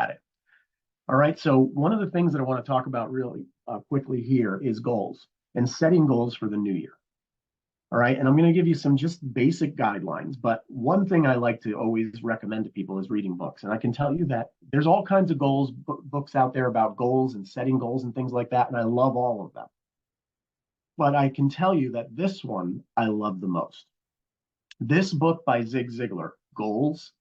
at it. All right. So one of the things that I want to talk about really quickly here is goals and setting goals for the new year. All right. And I'm going to give you some just basic guidelines. But one thing I like to always recommend to people is reading books. And I can tell you that there's all kinds of books out there about goals and setting goals and things like that. And I love all of them. But I can tell you that this one I love the most. This book by Zig Ziglar, Goals,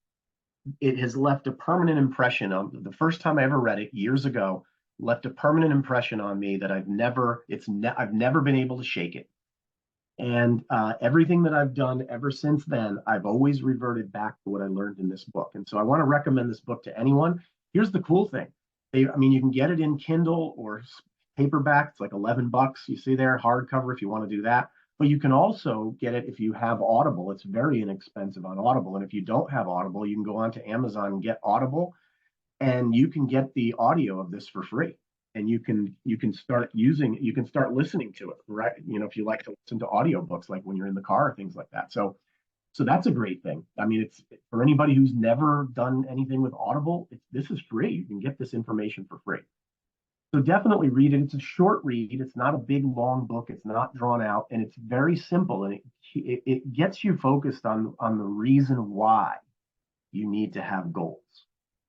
it has left a permanent impression on the first time I ever read it years ago, left a permanent impression on me that I've never been able to shake it. And everything that I've done ever since then, I've always reverted back to what I learned in this book. And so I want to recommend this book to anyone. Here's the cool thing. I mean, you can get it in Kindle or paperback. It's like $11. You see there, hardcover if you want to do that. But you can also get it if you have Audible. It's very inexpensive on Audible. And if you don't have Audible, you can go onto Amazon and get Audible, and you can get the audio of this for free. And you can start listening to it, right? You know, if you like to listen to audiobooks, like when you're in the car or things like that. So that's a great thing. I mean, it's for anybody who's never done anything with Audible, this is free. You can get this information for free. So definitely read it. It's a short read. It's not a big, long book. It's not drawn out, and it's very simple. And it gets you focused on the reason why you need to have goals.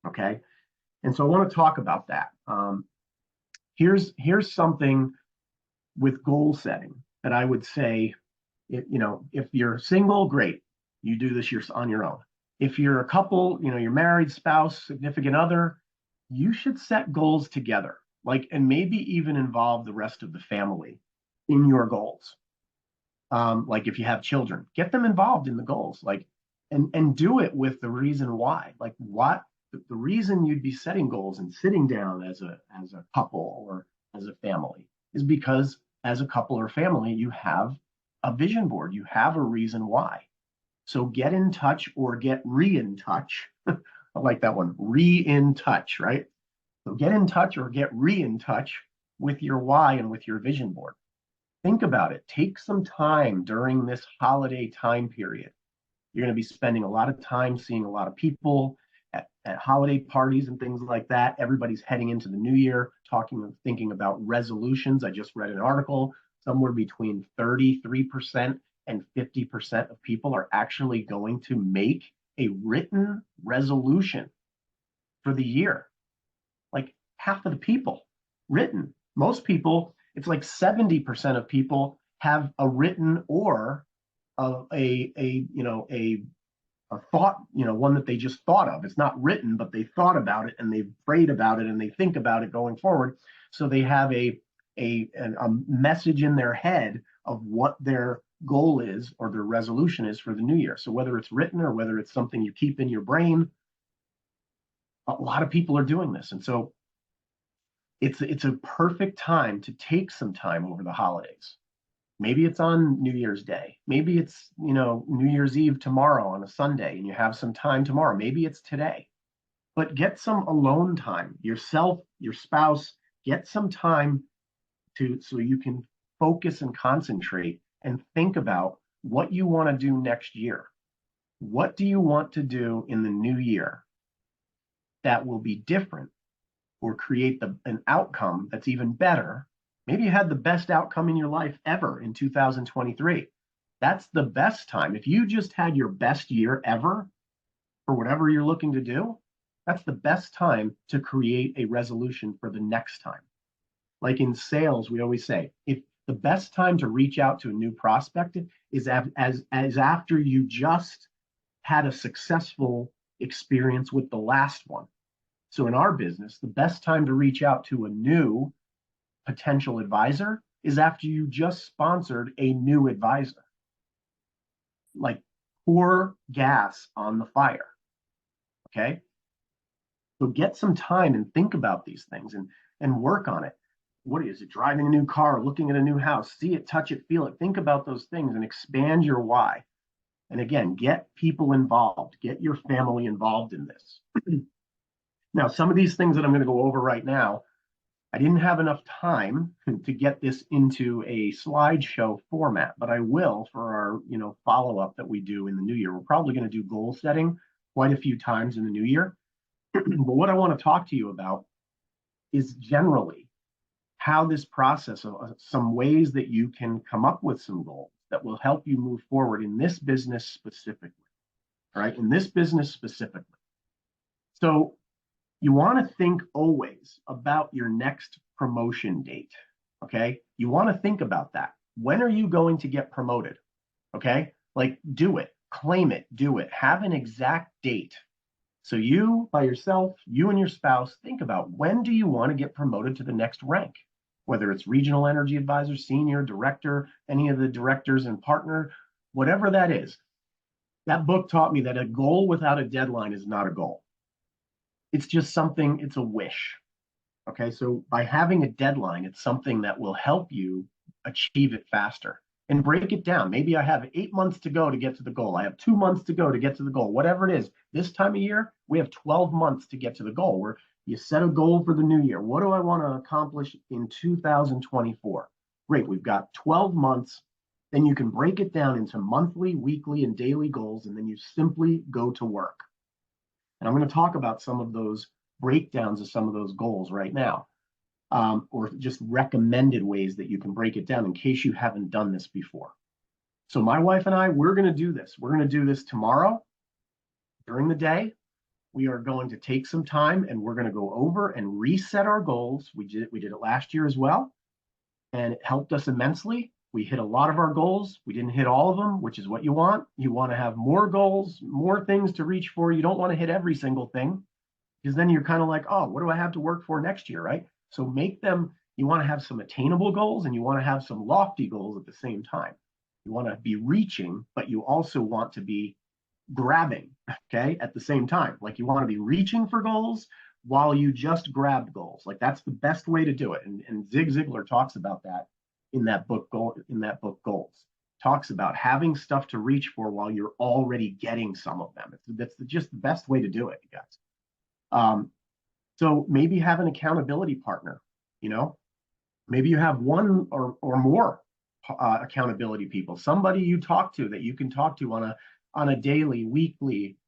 Okay. And so I want to talk about that. Here's something with goal setting that I would say, if you're single, great. You do this on your own. If you're a couple, you're married, spouse, significant other, you should set goals together, and maybe even involve the rest of the family in your goals. Like if you have children, get them involved in the goals, and do it with the reason why, the reason you'd be setting goals and sitting down as a couple or as a family is because as a couple or family, you have a vision board, you have a reason why. So get in touch or get in touch. I like that one, in touch, right? So get in touch or get in touch with your why and with your vision board. Think about it. Take some time during this holiday time period. You're going to be spending a lot of time seeing a lot of people at holiday parties and things like that. Everybody's heading into the new year, thinking about resolutions. I just read an article, somewhere between 33% and 50% of people are actually going to make a written resolution for the year. Like half of the people written. Most people, it's like 70% of people have a written or a thought, one that they just thought of. It's not written, but they thought about it and they've prayed about it and they think about it going forward. So they have a message in their head of what their goal is or their resolution is for the new year. So whether it's written or whether it's something you keep in your brain, a lot of people are doing this. And so it's a perfect time to take some time over the holidays. Maybe it's on New Year's Day. Maybe it's, New Year's Eve tomorrow on a Sunday and you have some time tomorrow. Maybe it's today. But get some alone time. Yourself, your spouse, get some time so you can focus and concentrate and think about what you want to do next year. What do you want to do in the new year that will be different or create an outcome that's even better? Maybe you had the best outcome in your life ever in 2023. That's the best time. If you just had your best year ever for whatever you're looking to do, that's the best time to create a resolution for the next time. Like in sales, we always say, if the best time to reach out to a new prospect is as after you just had a successful experience with the last one. So in our business, the best time to reach out to a new potential advisor is after you just sponsored a new advisor. Like pour gas on the fire. Okay. So get some time and think about these things and work on it. What is it? Driving a new car, looking at a new house, see it, touch it, feel it. Think about those things and expand your why. And again, get people involved, get your family involved in this. Now, some of these things that I'm going to go over right now, I didn't have enough time to get this into a slideshow format, but I will for our, follow-up that we do in the new year. We're probably going to do goal setting quite a few times in the new year. But what I want to talk to you about is generally how this process of some ways that you can come up with some goals that will help you move forward in this business specifically, right? In this business specifically. So you want to think always about your next promotion date. Okay. You want to think about that. When are you going to get promoted? Okay. Like do it, claim it, do it, have an exact date. So you by yourself, you and your spouse, think about when do you want to get promoted to the next rank, whether it's regional energy advisor, senior director, any of the directors and partner, whatever that is. That book taught me that a goal without a deadline is not a goal. It's just something, it's a wish. Okay, so by having a deadline, it's something that will help you achieve it faster and break it down. Maybe I have 8 months to go to get to the goal. I have 2 months to go to get to the goal, whatever it is. This time of year, we have 12 months to get to the goal. Where you set a goal for the new year. What do I want to accomplish in 2024? Great, we've got 12 months. Then you can break it down into monthly, weekly, and daily goals, and then you simply go to work. And I'm going to talk about some of those breakdowns of some of those goals right now, or just recommended ways that you can break it down in case you haven't done this before. So my wife and I, we're going to do this. We're going to do this tomorrow during the day. We are going to take some time and we're going to go over and reset our goals. We did it last year as well, and it helped us immensely. We hit a lot of our goals. We didn't hit all of them, which is what you want. You want to have more goals, more things to reach for. You don't want to hit every single thing, because then you're kind of like, oh, what do I have to work for next year, right? So make them, you want to have some attainable goals and you want to have some lofty goals at the same time. You want to be reaching, but you also want to be grabbing, okay, at the same time. Like you want to be reaching for goals while you just grab goals. Like that's the best way to do it. And Zig Ziglar talks about that in that book, Goals. Talks about having stuff to reach for while you're already getting some of them. That's just the best way to do it, you guys. So maybe have an accountability partner, maybe you have one or more accountability people, somebody you talk to that you can talk to on a daily, weekly,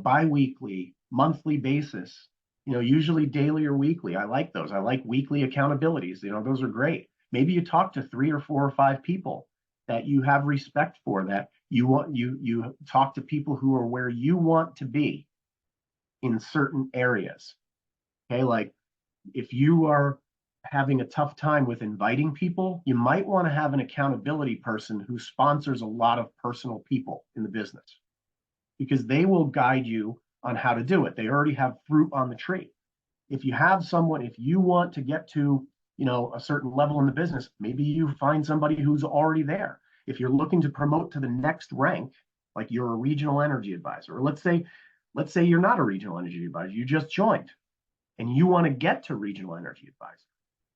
bi-weekly, monthly basis, usually daily or weekly. I like those. I like weekly accountabilities. Those are great. Maybe you talk to 3 or 4 or 5 people that you have respect for, that you talk to people who are where you want to be in certain areas. Okay, like if you are having a tough time with inviting people, you might want to have an accountability person who sponsors a lot of personal people in the business, because they will guide you on how to do it. They already have fruit on the tree. If you want to get to, a certain level in the business, maybe you find somebody who's already there. If you're looking to promote to the next rank, like you're a regional energy advisor, or let's say you're not a regional energy advisor, you just joined and you want to get to regional energy advisor.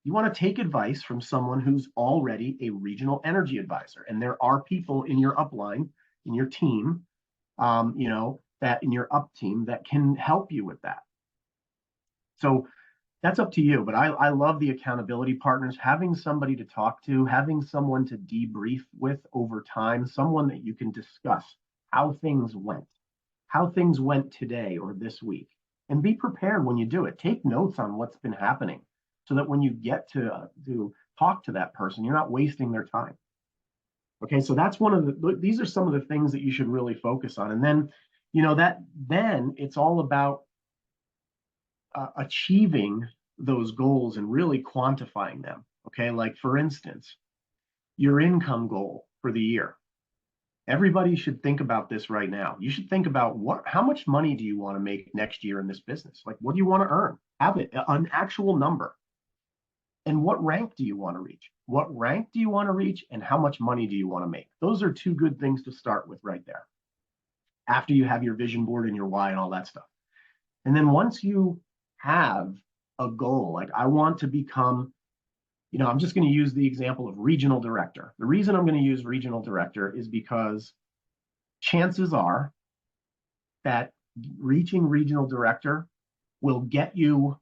You want to take advice from someone who's already a regional energy advisor. And there are people in your upline, in your team, that in your up team that can help you with that. So that's up to you. But I love the accountability partners, having somebody to talk to, having someone to debrief with over time, someone that you can discuss how things went today or this week. And be prepared when you do it. Take notes on what's been happening so that when you get to talk to that person, you're not wasting their time. Okay, so that's these are some of the things that you should really focus on. And then, then it's all about achieving those goals and really quantifying them. Okay, like for instance, your income goal for the year. Everybody should think about this right now. You should think about how much money do you want to make next year in this business? Like, what do you want to earn? Have it, an actual number. And what rank do you want to reach? What rank do you want to reach? And how much money do you want to make? Those are 2 good things to start with right there, after you have your vision board and your why and all that stuff. And then once you have a goal, like I want to become, I'm just going to use the example of regional director. The reason I'm going to use regional director is because chances are that reaching regional director will get you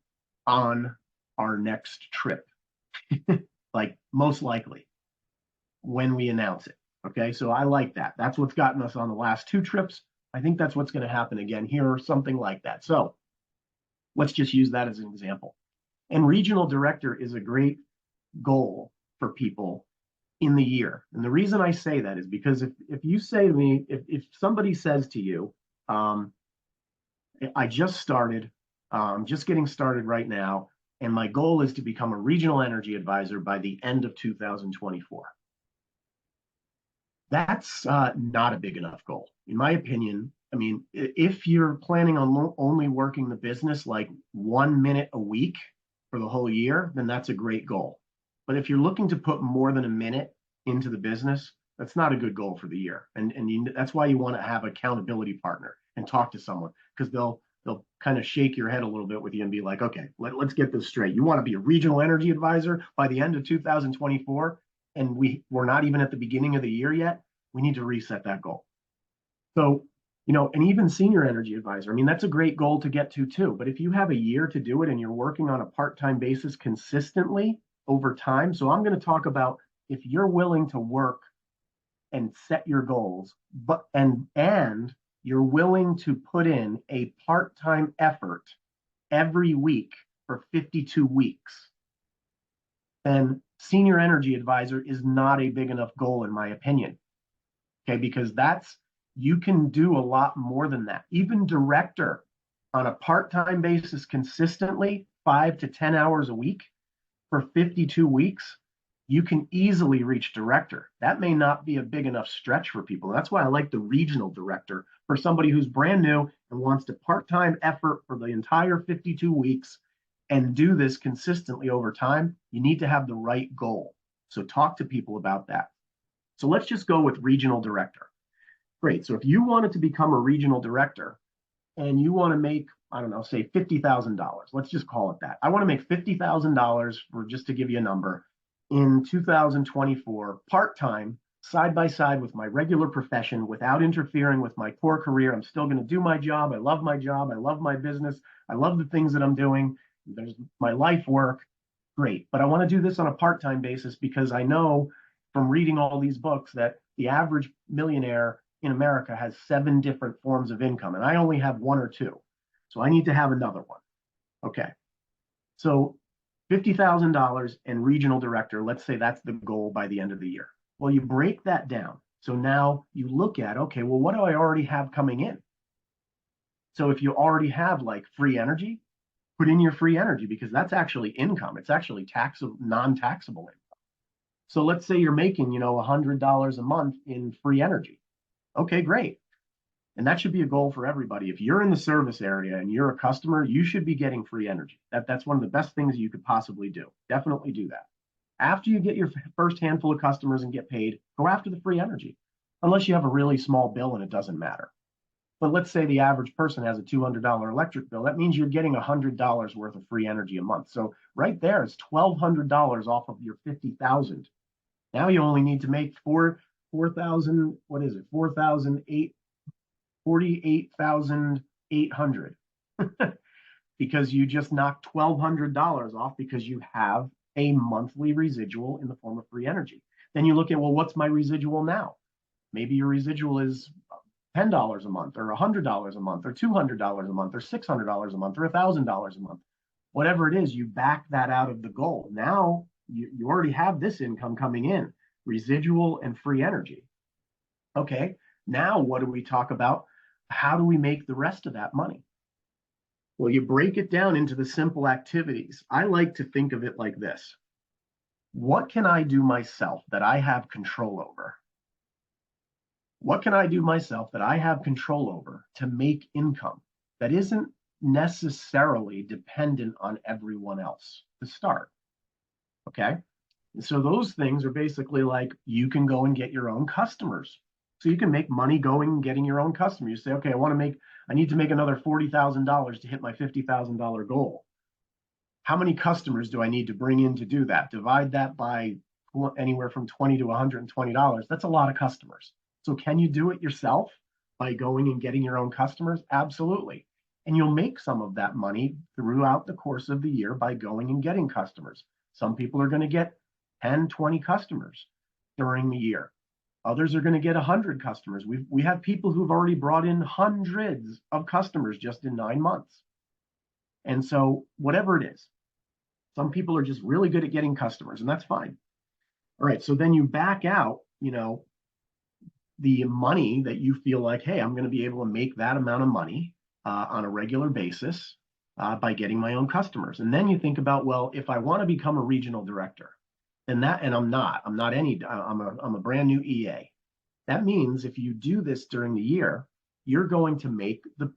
on our next trip, like most likely when we announce it. Okay, so I like that. That's what's gotten us on the last 2 trips. I think that's what's going to happen again here, or something like that. So Let's just use that as an example. And regional director is a great goal for people in the year. And the reason I say that is because if you say to me, if somebody says to you, I just started, just getting started right now, and my goal is to become a regional energy advisor by the end of 2024. That's not a big enough goal, in my opinion. I mean, if you're planning on only working the business like 1 minute a week for the whole year, then that's a great goal. But if you're looking to put more than a minute into the business, that's not a good goal for the year. And that's why you want to have an accountability partner and talk to someone, because they'll kind of shake your head a little bit with you and be like, okay, let's get this straight. You want to be a regional energy advisor by the end of 2024, and we're not even at the beginning of the year yet. We need to reset that goal. So, and even senior energy advisor, I mean, that's a great goal to get to too. But if you have a year to do it and you're working on a part-time basis consistently over time, so I'm going to talk about if you're willing to work and set your goals, but and you're willing to put in a part-time effort every week for 52 weeks, then senior energy advisor is not a big enough goal, in my opinion. Okay, because you can do a lot more than that. Even director on a part-time basis consistently, 5 to 10 hours a week for 52 weeks, you can easily reach director. That may not be a big enough stretch for people. That's why I like the regional director for somebody who's brand new and wants to part-time effort for the entire 52 weeks and do this consistently over time. You need to have the right goal. So talk to people about that. So let's just go with regional director. Great. So if you wanted to become a regional director and you want to make, I don't know, say $50,000, let's just call it that. I want to make $50,000, for just to give you a number, in 2024, part-time, side by side with my regular profession, without interfering with my core career. I'm still going to do my job. I love my job. I love my business. I love the things that I'm doing. There's my life work. Great. But I want to do this on a part-time basis because I know from reading all these books that the average millionaire in America has 7 different forms of income, and I only have 1 or 2. So I need to have another one. Okay. So $50,000 and regional director, let's say that's the goal by the end of the year. Well, you break that down. So now you look at, okay, well, what do I already have coming in? So if you already have like free energy, put in your free energy, because that's actually income. It's actually non-taxable income. So let's say you're making, $100 a month in free energy. Okay, great. And that should be a goal for everybody. If you're in the service area and you're a customer, you should be getting free energy. That's one of the best things you could possibly do. Definitely do that. After you get your first handful of customers and get paid, go after the free energy, unless you have a really small bill and it doesn't matter. But let's say the average person has a $200 electric bill. That means you're getting $100 worth of free energy a month. So right there, it's $1,200 off of your $50,000. Now you only need to make 4,000. What is it? 48,800 because you just knocked $1,200 off because you have a monthly residual in the form of free energy. Then you look at, well, what's my residual now? Maybe your residual is $10 a month, or $100 a month, or $200 a month, or $600 a month, or $1,000 a month. Whatever it is, you back that out of the goal. Now you already have this income coming in, residual and free energy. Okay, now what do we talk about? How do we make the rest of that money? Well, you break it down into the simple activities. I like to think of it like this. What can I do myself that I have control over? What can I do myself that I have control over to make income that isn't necessarily dependent on everyone else to start? Okay. And so those things are basically like, you can go and get your own customers. So you can make money going and getting your own customer. You say, okay, I need to make another $40,000 to hit my $50,000 goal. How many customers do I need to bring in to do that? Divide that by anywhere from $20 to $120. That's a lot of customers. So can you do it yourself by going and getting your own customers? Absolutely. And you'll make some of that money throughout the course of the year by going and getting customers. Some people are going to get 10, 20 customers during the year. Others are going to get 100 customers. We have people who've already brought in hundreds of customers just in 9 months. And so whatever it is, some people are just really good at getting customers, and that's fine. All right, so then you back out, the money that you feel like, hey, I'm going to be able to make that amount of money on a regular basis by getting my own customers. And then you think about, well, if I want to become a regional director, and I'm not I'm a brand new EA. That means if you do this during the year, you're going to make the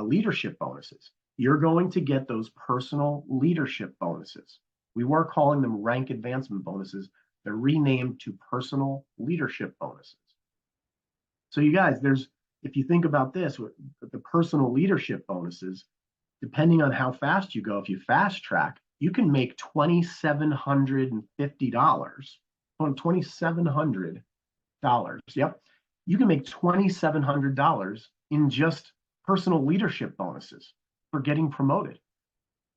leadership bonuses. You're going to get those personal leadership bonuses. We were calling them rank advancement bonuses. They're renamed to personal leadership bonuses. So you guys, if you think about this, with the personal leadership bonuses, depending on how fast you go, if you fast track, you can make $2,750. $2,700. Yep. You can make $2,700 in just personal leadership bonuses for getting promoted.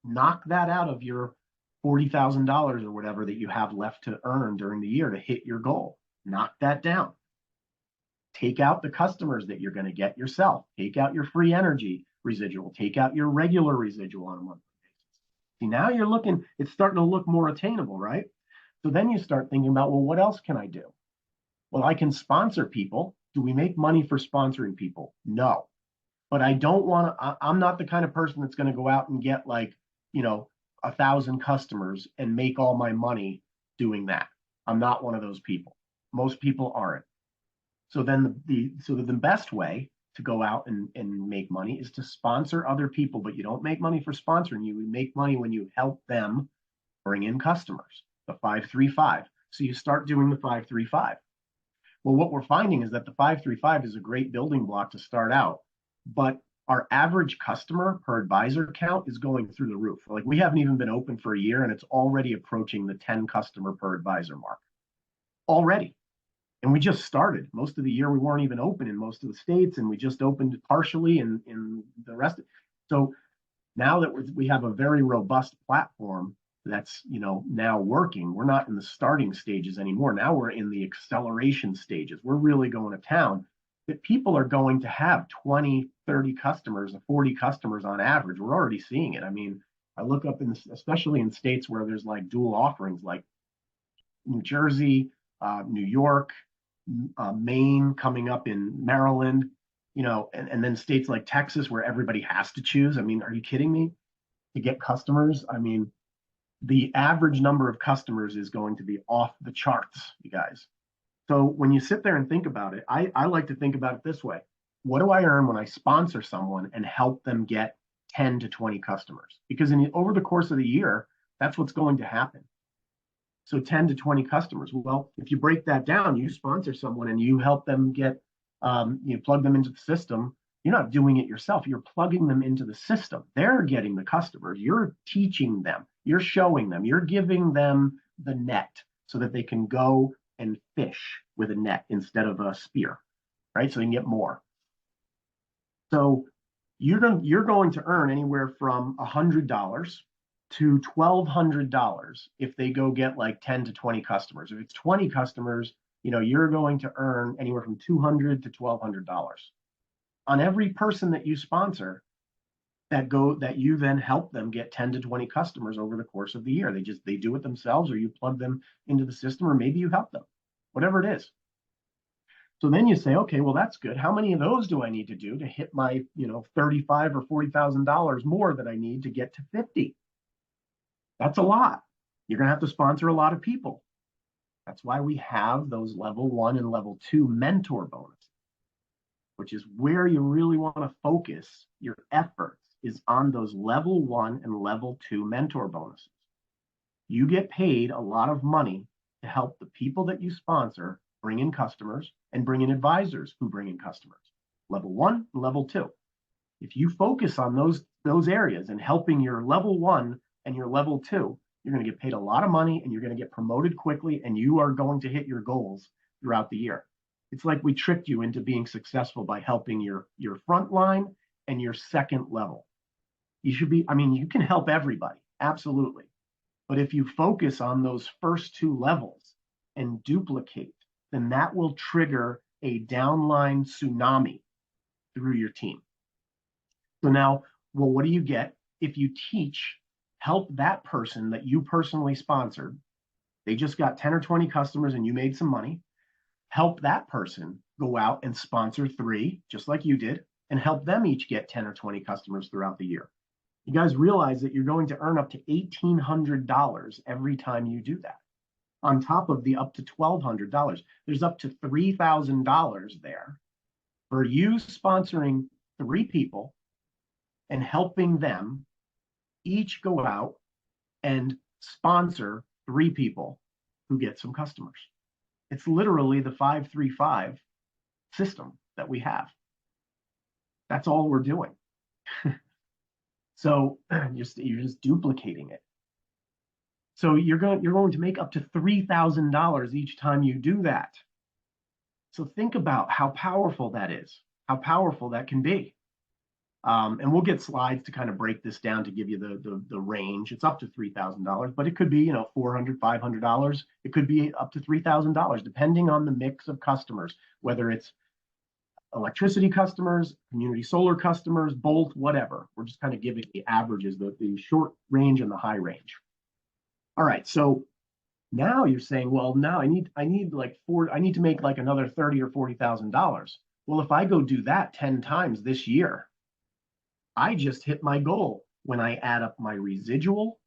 Knock that out of your $40,000 or whatever that you have left to earn during the year to hit your goal. Knock that down. Take out the customers that you're going to get yourself. Take out your free energy residual. Take out your regular residual on a monthly basis. See, now it's starting to look more attainable, right? So then you start thinking about, well, what else can I do? Well, I can sponsor people. Do we make money for sponsoring people? No. But I'm not the kind of person that's going to go out and get 1,000 customers and make all my money doing that. I'm not one of those people. Most people aren't. So then the best way to go out and make money is to sponsor other people, but you don't make money for sponsoring. You make money when you help them bring in customers, the 5-3-5. So you start doing the 5-3-5. Well, what we're finding is that the 5-3-5 is a great building block to start out, but our average customer per advisor count is going through the roof. Like, we haven't even been open for a year and it's already approaching the 10 customer per advisor mark already. And we just started. Most of the year we weren't even open in most of the states, and we just opened partially in the rest. So now that we have a very robust platform that's now working, we're not in the starting stages anymore. Now we're in the acceleration stages. We're really going to town. That people are going to have 20, 30 customers, 40 customers on average. We're already seeing it. I mean, I look up especially in states where there's like dual offerings, like New Jersey, New York, Maine, coming up in Maryland, and then states like Texas where everybody has to choose. I mean, are you kidding me? To get customers, I mean, the average number of customers is going to be off the charts, you guys. So when you sit there and think about it, I like to think about it this way. What do I earn when I sponsor someone and help them get 10 to 20 customers? Because over the course of the year, that's what's going to happen. So 10 to 20 customers. Well, if you break that down, you sponsor someone and you help them get, you plug them into the system. You're not doing it yourself. You're plugging them into the system. They're getting the customers. You're teaching them. You're showing them. You're giving them the net so that they can go and fish with a net instead of a spear, right? So they can get more. So you're going to earn anywhere from $100 to $1,200 if they go get like 10 to 20 customers. If it's 20 customers, you're going to earn anywhere from $200 to $1,200 on every person that you sponsor that you then help them get 10 to 20 customers over the course of the year. They do it themselves, or you plug them into the system, or maybe you help them, whatever it is. So then you say, okay, well, that's good. How many of those do I need to do to hit my, $35,000 or $40,000 more that I need to get to 50? That's a lot. You're going to have to sponsor a lot of people. That's why we have those level 1 and level 2 mentor bonuses, which is where you really want to focus your efforts, is on those level 1 and level 2 mentor bonuses. You get paid a lot of money to help the people that you sponsor bring in customers and bring in advisors who bring in customers. Level 1 and level 2. If you focus on those areas and helping your level 1 and your level 2, you're going to get paid a lot of money and you're going to get promoted quickly, and you are going to hit your goals throughout the year. It's like we tricked you into being successful by helping your front line and your second level. You can help everybody, absolutely. But if you focus on those first 2 levels and duplicate, then that will trigger a downline tsunami through your team. So now, well, what do you get if you teach, help that person that you personally sponsored, they just got 10 or 20 customers and you made some money, help that person go out and sponsor 3, just like you did, and help them each get 10 or 20 customers throughout the year. You guys realize that you're going to earn up to $1,800 every time you do that. On top of the up to $1,200, there's up to $3,000 there for you sponsoring 3 people and helping them each go out and sponsor 3 people who get some customers. It's literally the 5-3-5 system that we have. That's all we're doing. So you're just duplicating it. So you're going to make up to $3,000 each time you do that. So think about how powerful that is, how powerful that can be. And we'll get slides to kind of break this down to give you the range. It's up to $3,000, but it could be, $400, $500. It could be up to $3,000, depending on the mix of customers, whether it's electricity customers, community solar customers, both, whatever. We're just kind of giving the averages, the short range and the high range. All right, so now you're saying, well, now I need to make like another $30,000 or $40,000. Well, if I go do that 10 times this year, I just hit my goal when I add up my residual,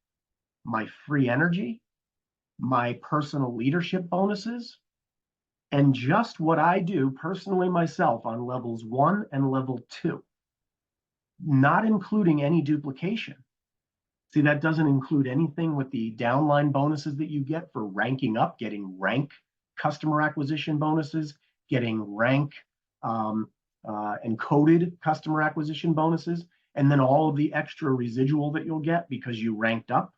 my free energy, my personal leadership bonuses, and just what I do personally myself on levels 1 and level 2, not including any duplication. See, that doesn't include anything with the downline bonuses that you get for ranking up, getting rank customer acquisition bonuses, getting rank encoded customer acquisition bonuses, and then all of the extra residual that you'll get because you ranked up.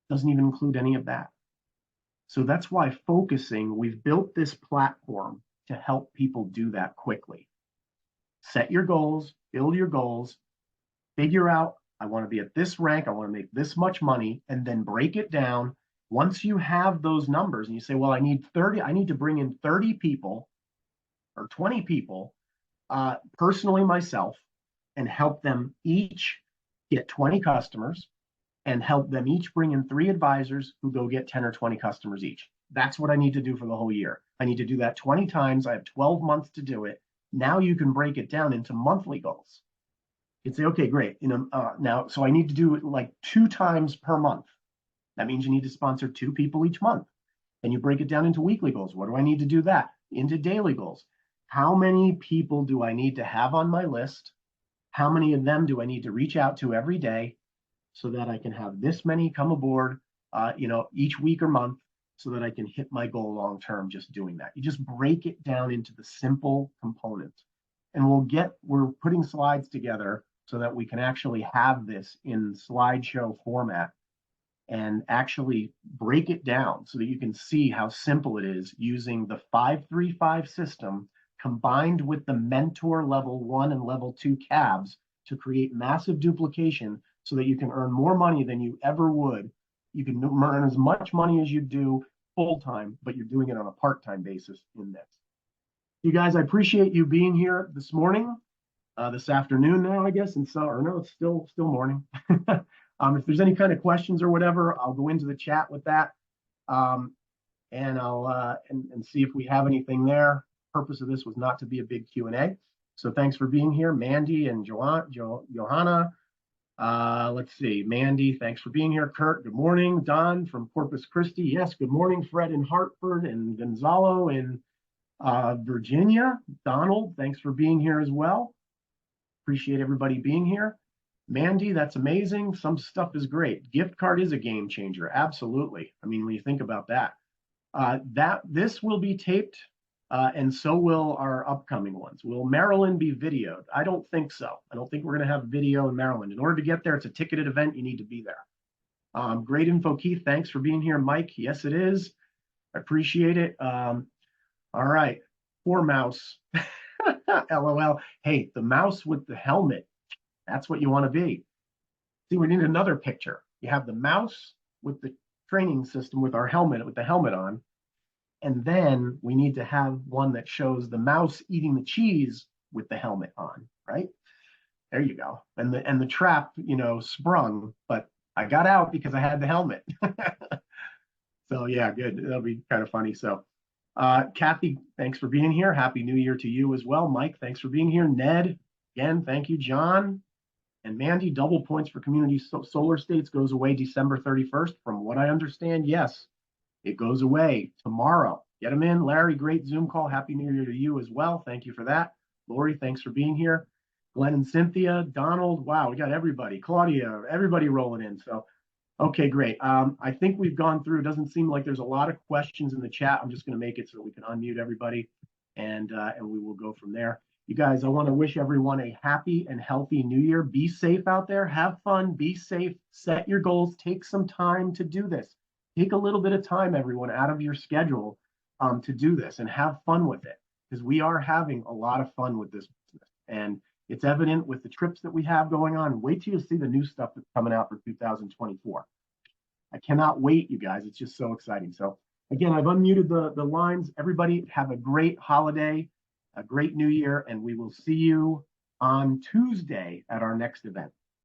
Doesn't even include any of that. So that's why we've built this platform to help people do that quickly. Set your goals, build your goals, figure out, I want to be at this rank, I want to make this much money, and then break it down. Once you have those numbers and you say, well, I need to bring in 30 people or 20 people, personally myself, and help them each get 20 customers, and help them each bring in 3 advisors who go get 10 or 20 customers each. That's what I need to do for the whole year. I need to do that 20 times. I have 12 months to do it. Now you can break it down into monthly goals. You'd say, okay, great. Now, so I need to do it like 2 times per month. That means you need to sponsor 2 people each month. And you break it down into weekly goals. What do I need to do that? Into daily goals. How many people do I need to have on my list? How many of them do I need to reach out to every day so that I can have this many come aboard, each week or month, so that I can hit my goal long term just doing that. You just break it down into the simple components. And we're putting slides together so that we can actually have this in slideshow format and actually break it down so that you can see how simple it is using the 5-3-5 system combined with the mentor level 1 and level 2 cabs to create massive duplication so that you can earn more money than you ever would. You can earn as much money as you do full-time, but you're doing it on a part-time basis in this. You guys, I appreciate you being here this morning, this afternoon now, I guess, it's still morning. If there's any kind of questions or whatever, I'll go into the chat with that, and I'll and see if we have anything there. Purpose of this was not to be a big Q&A. So thanks for being here, Mandy and Johanna. Let's see, Mandy, thanks for being here. Kurt, good morning. Don from Corpus Christi, yes, good morning. Fred in Hartford and Gonzalo in Virginia. Donald, thanks for being here as well. Appreciate everybody being here. Mandy, that's amazing. Some stuff is great. Gift card is a game changer. Absolutely. I mean, when you think about that, this will be taped, and so will our upcoming ones. Will Maryland be videoed? I don't think so. I don't think we're going to have video in Maryland. In order to get there, it's a ticketed event. You need to be there. Great info, Keith. Thanks for being here. Mike, yes, it is. I appreciate it. All right. Poor mouse. LOL. Hey, the mouse with the helmet. That's what you want to be. See, we need another picture. You have the mouse with the training system with our helmet, with the helmet on. And then we need to have one that shows the mouse eating the cheese with the helmet on, right? There you go. And the trap, sprung, but I got out because I had the helmet. So yeah, good. That'll be kind of funny. So Kathy, thanks for being here. Happy New Year to you as well. Mike, thanks for being here. Ned, again, thank you. John and Mandy, double points for community solar states goes away December 31st. From what I understand, yes, it goes away tomorrow. Get them in. Larry, great Zoom call. Happy New Year to you as well. Thank you for that. Lori, thanks for being here. Glenn and Cynthia, Donald, wow, we got everybody. Claudia, everybody rolling in. So, okay, great. I think we've gone through. It doesn't seem like there's a lot of questions in the chat. I'm just going to make it so we can unmute everybody, and we will go from there. You guys, I want to wish everyone a happy and healthy New Year. Be safe out there. Have fun. Be safe. Set your goals. Take some time to do this. Take a little bit of time, everyone, out of your schedule to do this and have fun with it, because we are having a lot of fun with this business. And it's evident with the trips that we have going on. Wait till you see the new stuff that's coming out for 2024. I cannot wait, you guys. It's just so exciting. So again, I've unmuted the lines. Everybody have a great holiday, a great new year, and we will see you on Tuesday at our next event.